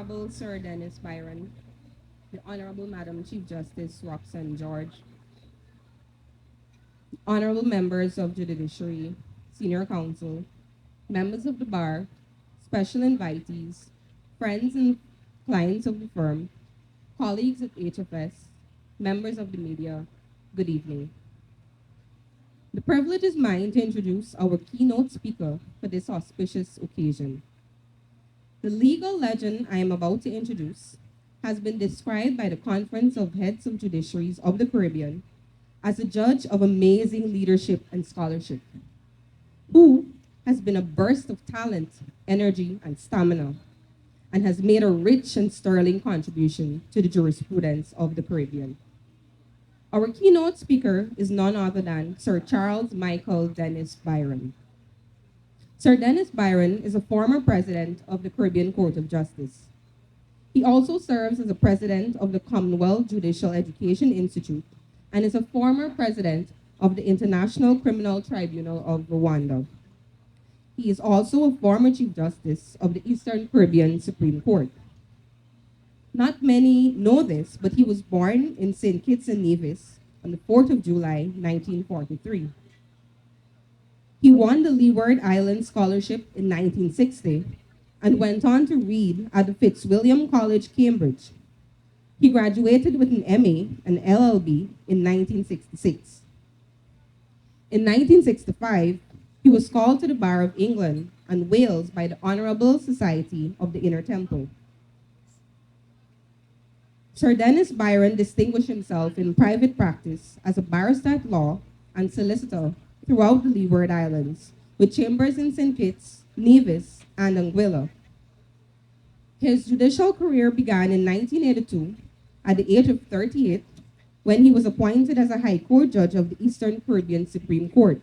Honorable Sir Dennis Byron, the Honorable Madam Chief Justice Roxanne George, Honorable Members of the Judiciary, Senior Counsel, members of the bar, special invitees, friends and clients of the firm, colleagues at HFS, members of the media, good evening. The privilege is mine to introduce our keynote speaker for this auspicious occasion. The legal legend I am about to introduce has been described by the Conference of Heads of Judiciaries of the Caribbean as a judge of amazing leadership and scholarship, who has been a burst of talent, energy, and stamina, and has made a rich and sterling contribution to the jurisprudence of the Caribbean. Our keynote speaker is none other than Sir Charles Michael Dennis Byron. Sir Dennis Byron is a former president of the Caribbean Court of Justice. He also serves as a president of the Commonwealth Judicial Education Institute and is a former president of the International Criminal Tribunal of Rwanda. He is also a former Chief Justice of the Eastern Caribbean Supreme Court. Not many know this, but he was born in St. Kitts and Nevis on the 4th of July, 1943. He won the Leeward Island Scholarship in 1960 and went on to read at the Fitzwilliam College, Cambridge. He graduated with an MA and LLB in 1966. In 1965, he was called to the Bar of England and Wales by the Honourable Society of the Inner Temple. Sir Dennis Byron distinguished himself in private practice as a barrister at law and solicitor throughout the Leeward Islands, with chambers in St. Kitts, Nevis, and Anguilla. His judicial career began in 1982 at the age of 38 when he was appointed as a High Court judge of the Eastern Caribbean Supreme Court,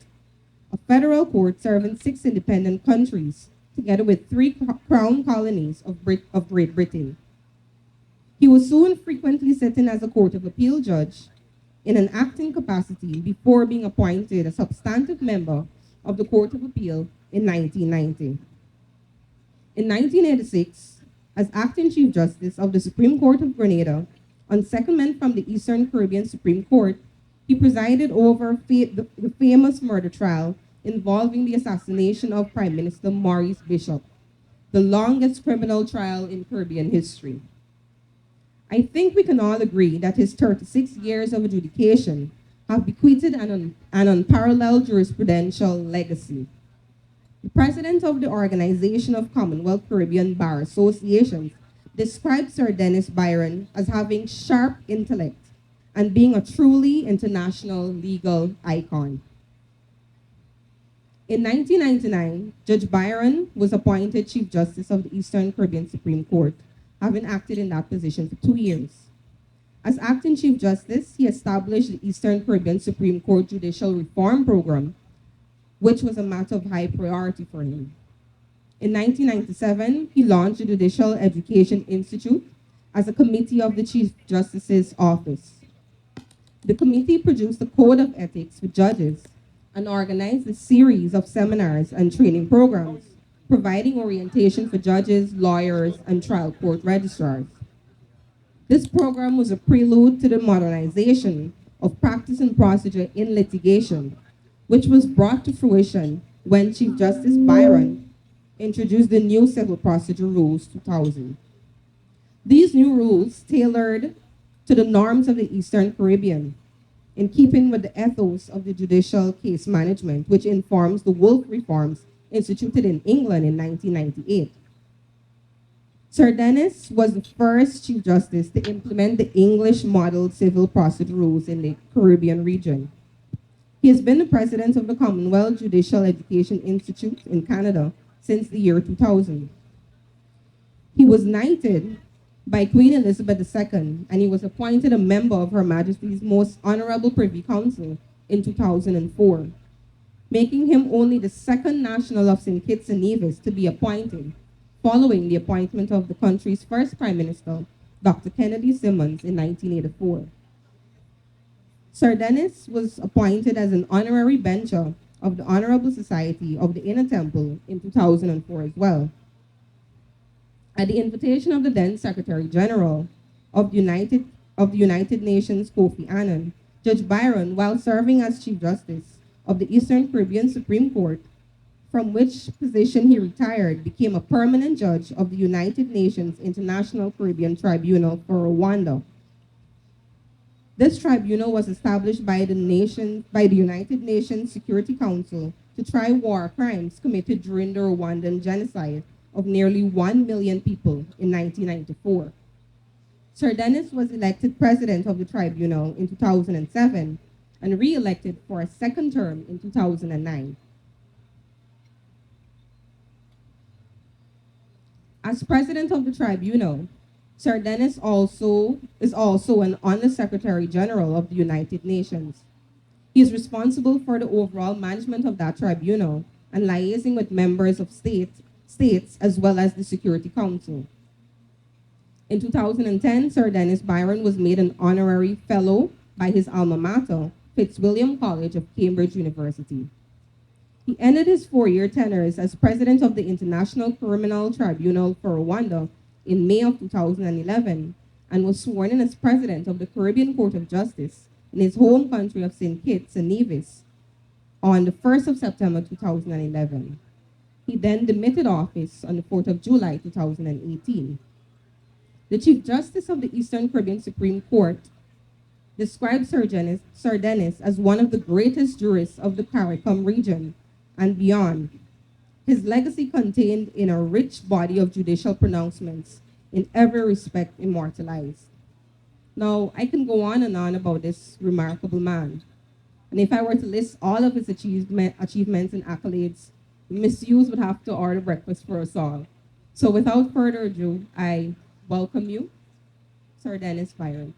a federal court serving 6 independent countries, together with 3 crown colonies of Great Britain. He was soon frequently sitting as a Court of Appeal judge in an acting capacity before being appointed a substantive member of the Court of Appeal in 1990. In 1986, as acting Chief Justice of the Supreme Court of Grenada, on secondment from the Eastern Caribbean Supreme Court, he presided over the famous murder trial involving the assassination of Prime Minister Maurice Bishop, the longest criminal trial in Caribbean history. I think we can all agree that his 36 years of adjudication have bequeathed an unparalleled jurisprudential legacy. The president of the Organization of Commonwealth Caribbean Bar Associations described Sir Dennis Byron as having sharp intellect and being a truly international legal icon. In 1999, Judge Byron was appointed Chief Justice of the Eastern Caribbean Supreme Court, having acted in that position for 2 years. As acting Chief Justice, he established the Eastern Caribbean Supreme Court Judicial Reform Program, which was a matter of high priority for him. In 1997, he launched the Judicial Education Institute as a committee of the Chief Justice's office. The committee produced a code of ethics for judges and organized a series of seminars and training programs, providing orientation for judges, lawyers, and trial court registrars. This program was a prelude to the modernization of practice and procedure in litigation, which was brought to fruition when Chief Justice Byron introduced the new Civil Procedure Rules 2000. These new rules tailored to the norms of the Eastern Caribbean, in keeping with the ethos of the judicial case management, which informs the Wolf reforms instituted in England in 1998. Sir Dennis was the first Chief Justice to implement the English model civil procedure rules in the Caribbean region. He has been the president of the Commonwealth Judicial Education Institute in Canada since the year 2000. He was knighted by Queen Elizabeth II, and he was appointed a member of Her Majesty's Most Honorable Privy Council in 2004, making him only the second national of St. Kitts and Nevis to be appointed, following the appointment of the country's first Prime Minister, Dr. Kennedy Simmons, in 1984. Sir Dennis was appointed as an honorary bencher of the Honorable Society of the Inner Temple in 2004 as well. At the invitation of the then Secretary General of the United Nations, Kofi Annan, Judge Byron, while serving as Chief Justice of the Eastern Caribbean Supreme Court, from which position he retired, became a permanent judge of the United Nations International Caribbean Tribunal for Rwanda. This tribunal was established by the United Nations Security Council to try war crimes committed during the Rwandan genocide of nearly 1 million people in 1994. Sir Dennis was elected president of the tribunal in 2007 and re-elected for a second term in 2009. As president of the tribunal, Sir Dennis is also an Under-Secretary General of the United Nations. He is responsible for the overall management of that tribunal and liaising with members of states as well as the Security Council. In 2010, Sir Dennis Byron was made an honorary fellow by his alma mater, Fitzwilliam College of Cambridge University. He ended his 4-year tenures as president of the International Criminal Tribunal for Rwanda in May of 2011 and was sworn in as president of the Caribbean Court of Justice in his home country of St. Kitts and Nevis on the 1st of September 2011. He then demitted office on the 4th of July 2018. The Chief Justice of the Eastern Caribbean Supreme Court described Sir Dennis as one of the greatest jurists of the CARICOM region and beyond. His legacy contained in a rich body of judicial pronouncements in every respect immortalized. Now, I can go on and on about this remarkable man. And if I were to list all of his achievements and accolades, Miss Hughes would have to order breakfast for us all. So without further ado, I welcome you, Sir Dennis Byron.